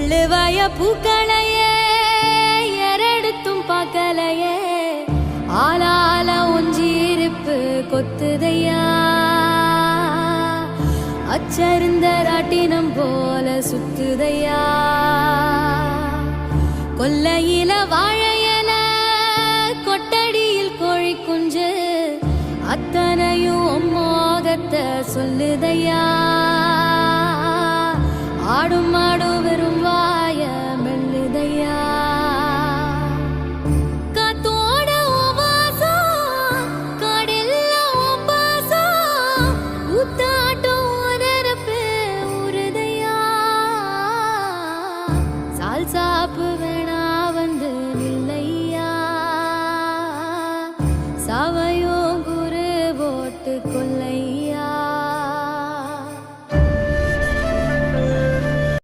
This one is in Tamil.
அள்ளுவாய பூக்களையே எரெடுத்தும் பார்க்கலையே ஆளால ஒஞ்சிருப்பு கொத்துதையா அச்சருந்த ராட்டினம் போல சுத்துதையா கொல்லையில வாழையல கொட்டடியில் கோழி குஞ்சு அத்தனையும் மோகத்தை சொல்லுதையா ஆடும் மாடும் வெறும் வாய மெல்லுதையா காத்தோட வாசம் காடெல்லாம் பாசம் ஊத்தாட்டம் உரப்பே உருதையா சால் சாப்பு